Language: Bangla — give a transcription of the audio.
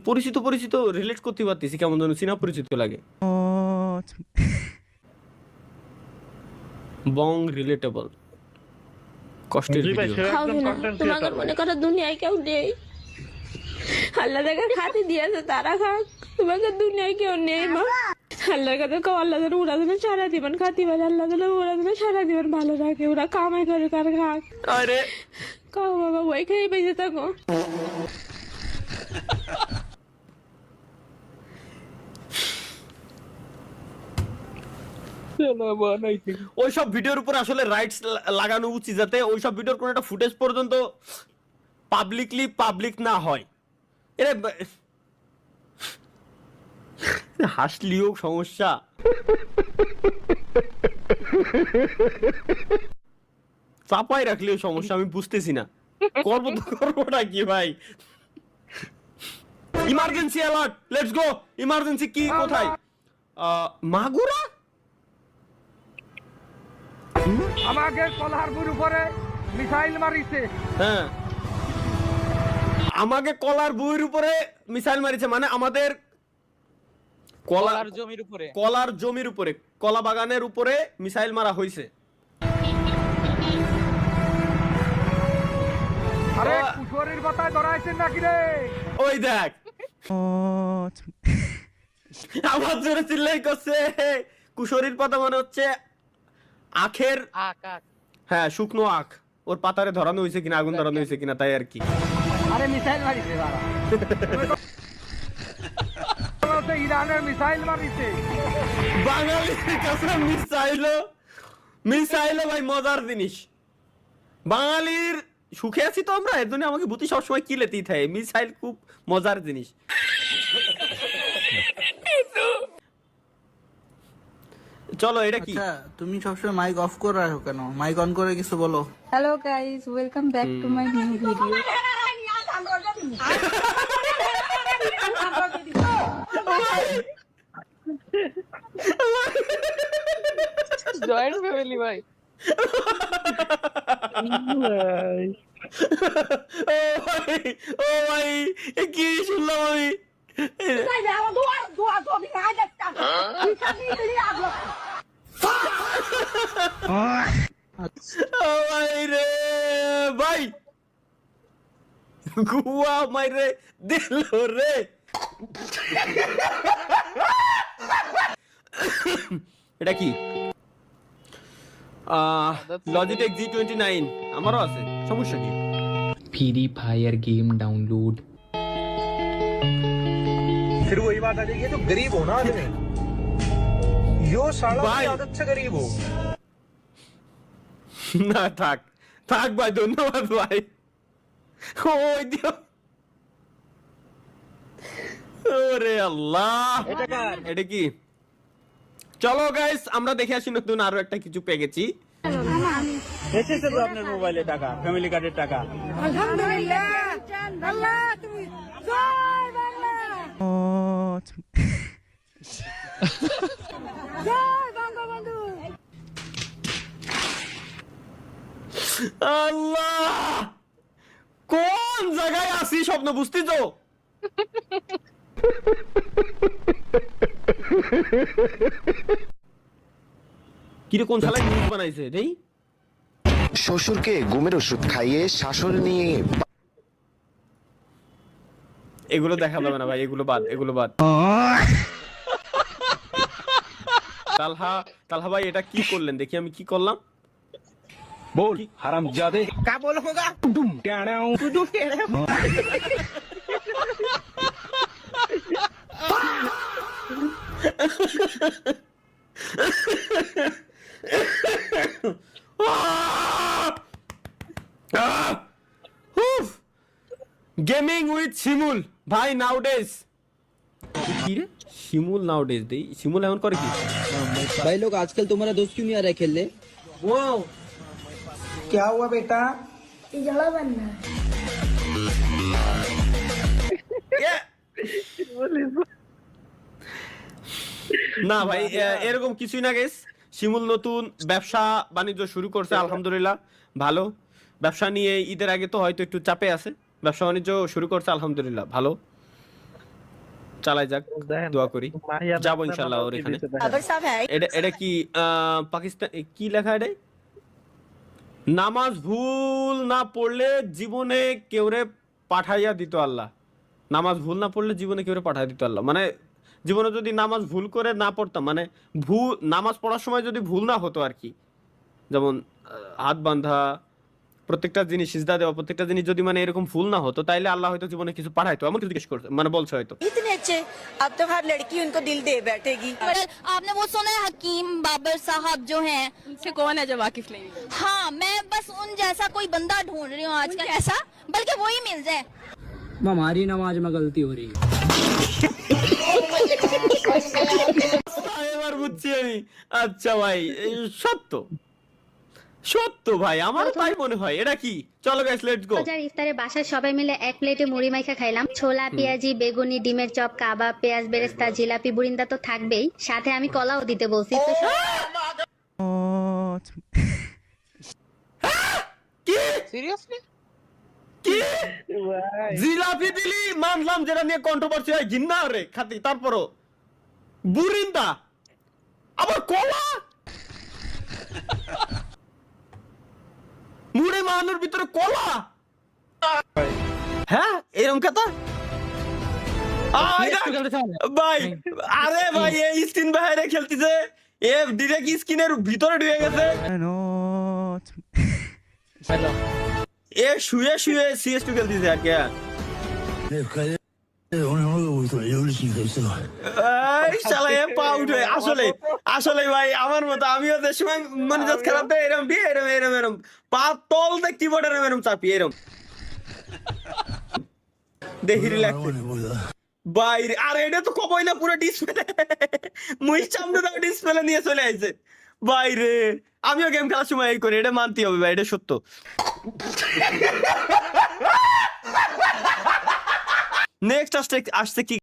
পরিচিত পরিচিত রিলেট করতে পারতেছি, কেমন যেন চিনা পরিচিত লাগে। বং রিলেটেবল কষ্টের জি ভাই, ভিডিও। সে একজন হবে না, কন্টেন্ট তোমাকে ক্রিয়েটর। মনে করো দুনিয়ায় কেউ নেই, আল্লাহ যাকে খাতে দিয়েছে তারা খাক, তোমাকে দুনিয়ায় কেউ নেই মা। আল্লাহর কাছে কও, আল্লাহ যেন ওরা যেন সারা জীবন খাতি পারে, আল্লাহ যেন ওরা যেন সারা জীবন ভালো রাখে, ওরা কামাই করে তার খাক। আরে কাও বাবা, ওই খেয়ে বেঁচে থাকো। ওইসব ভিডিওর উপর আসলে রাইটস লাগানো উচিত, যাতে ওইসব ভিডিওর কোনো একটা ফুটেজ পর্যন্ত পাবলিক না হয়। এরে হাসলিও সমস্যা, চাপাই রাখলেও সমস্যা। আমি বুঝতেছি না করবোটা কি ভাই। Emergency alert, let's go. Emergency কি কোথায়? মাগুরা আমাকে কলারপুর উপরে মিসাইল মারিছে। হ্যাঁ, আমাকে কলার বইয়ের উপরে মিসাইল মারিছে, মানে আমাদের কলার জমির উপরে কলা বাগানের উপরে মিসাইল মারা হয়েছে। আরে কুশোরের কথায় ধরাইছেন নাকি রে? ওই দেখ আমার জোরে চিল্লাই করছে। কুশরীর পাতা মানে হচ্ছে আখের, হ্যাঁ শুকনো আখ। ওর পাতারে ধরানো হয়েছে কিনা, আগুন ধরানো হয়েছে কিনা, তাই আর কি। আরে মিসাইল মারিছে বাবা। ইরানের মিসাইল মারিছে। বাঙালির কাছে মিসাইল ভাই মজার জিনিস। বাঙালির সুখে আছি তো আমরা, এর জন্য আমাকে বুদ্ধি সবসময় কিলেতেই থাকে। মিসাইল খুব মজার জিনিস। চলো এটা কি? আচ্ছা, তুমি সবসময় মাইক অফ করে রাখো কেন? মাইক অন করে কিছু বলো। Hello guys, welcome back to my new video. Joint family ভাই। ও ভাই এ কি শুনলাম আমি? ও ভাই রে ভাই, গুয়া মাইরে দিল রে। এটা কি? লজিটেক G29 আমারও আছে, সমস্যা কি? Free fire game download. फिर वही बात आ जाएगी, तो गरीब हो ना आदमी, यो साला भाई। की आदत से गरीब हो। না থাক থাক ভাই, ধন্যবাদ ভাই। ওই দিও, ওরে আল্লাহ, এটা কি? চলো গাইস, আমরা দেখে আসি নতুন আরো একটা কিছু পেয়ে গেছি। এসেছে তো আপনার মোবাইলে টাকা, ফ্যামিলি কার্ডের টাকা। আলহামদুলিল্লাহ, আল্লাহ তুমি জয় বাংলা, জয় বঙ্গবন্ধু। আল্লাহ, কোন জায়গায় আছি স্বপ্ন বুঝতে তো। কিরে কোন শালায় নিউজ বানাইছে নেই? শ্বশুরকে ঘুমের ওষুধ খাইয়ে শাশুড়ি নিয়ে এগুলো দেখা যাবে না ভাই, এগুলো বাদ। তালহা ভাই এটা কি করলেন? দেখি আমি কি করলাম। बोल हरामजादे। क्या बोलो होगा? डुम टेढ़ाऊ। গেমিং উইথ শিমুল ভাই নাউডেজ। কি রে শিমুল নাউডেজ? দেই শিমুল এমন করে কি? भाई लोग आजकल तुम्हारा दोस्त क्यों नहीं आ रहा है खेलने? वो क्या हुआ बेटा? जला बनना না ভাই এরকম কিছুই না গেস। শিমুল নতুন ব্যবসা বাণিজ্য শুরু করছে, আলহামদুলিল্লাহ ভালো। ব্যবসা নিয়ে ঈদের আগে তো হয়তো একটু চাপে আছে, ব্যবসা বাণিজ্য শুরু করছে আলহামদুলিল্লাহ ভালো। চালাই যাক, দেখেন, দোয়া করি, মাহিয়া যাবো দেখেন ইনশাল্লাহ আমার ওর এখানে। টিভিতে দেখেন। এটা কি পাকিস্তান কি লেখা এটা? নামাজ ভুল না পড়লে জীবনে কেউরে পাঠাইয়া দিত আল্লাহ। নামাজ ভুল না পড়লে জীবনে কেউরে পাঠাইয়া দিত আল্লাহ, মানে জীবনে যদি নামাজ ভুল করে না পড়তাম, মানে নামাজ পড়ার সময় যদি ভুল না হতো আর কি, যেমন হাত বাঁধা, প্রত্যেকটা জিনিস সিজদা দেওয়া, প্রত্যেকটা জিনিস যদি মানে এরকম ভুল না হতো, তাইলে আল্লাহ হয়তো জীবনে কিছু পাঠাইতো, এমন কিছু জিজ্ঞেস করতে মানে বলছে হয়তো। इतने अच्छे, अब तो हर लड़की उनको दिल दे बैठेगी। आपने वो सुना है हकीम बाबर साहब जो हैं, उनसे कौन है जो वाकिफ नहीं है? हाँ मैं बस उन जैसा कोई बंदा ढूंढ रही हूँ आजकल, ऐसा बल्कि वो ही मिल जाए। हमारी नमाज में गलती हो रही है। এবার বুঝছি আমি। আচ্ছা ভাই, সত্য সত্য ভাই, আমার তাই মনে হয়। এটা কি? চলো গাইস, লেটস গো। ইফতারে বাসায় সবাই মিলে এক প্লেটে মুড়ি মাইখা খাইলাম। ছোলা, পেঁয়াজি, বেগুনি, ডিমের চপ, কাবাব, পেঁয়াজ বেরেস্তা, জিলাপি, বুরিন্দা তো থাকবেই, সাথে আমি কলাও দিতে বলছি। তো কি সিরিয়াসলি? কি জিলাপি দিলি মানলাম, যেটা নিয়ে কন্ট্রোভার্সি হয়, ঘিন্না রে খাতি, তারপরও বুরিন্দা, আবার কলা, মুড়ে মাহানোর ভিতরে কলা, হ্যাঁ এরকম কথা ভাই। আরে ভাই, এই স্ক্রিন বাইরে খেলতেছে, এ ডিরেক্ট স্ক্রিনের ভিতরে ঢুকে গেছে, এ শুয়ে শুয়ে CS2 খেলতেছে আর কি। আসলে আসলে ভাই আমার মতো আমিও যে সময় মনে যাচ্ছে খারাপ, এরম দিয়ে এরম এরম এরম পা তল দেখ কিবোর্ড এরম এরম চাপি এরম দেখি রিল্যাক্স বাইরে। আর এটা তো কবই না, পুরো ডিসপ্লে মুই সামনে দাও ডিসপ্লে নিয়ে চলে আসছে বাইরে। আমিও গেম খেলার সময় এই করি, এটা মানতে হবে ভাই, এটা সত্য। নেক্সট আসছে কি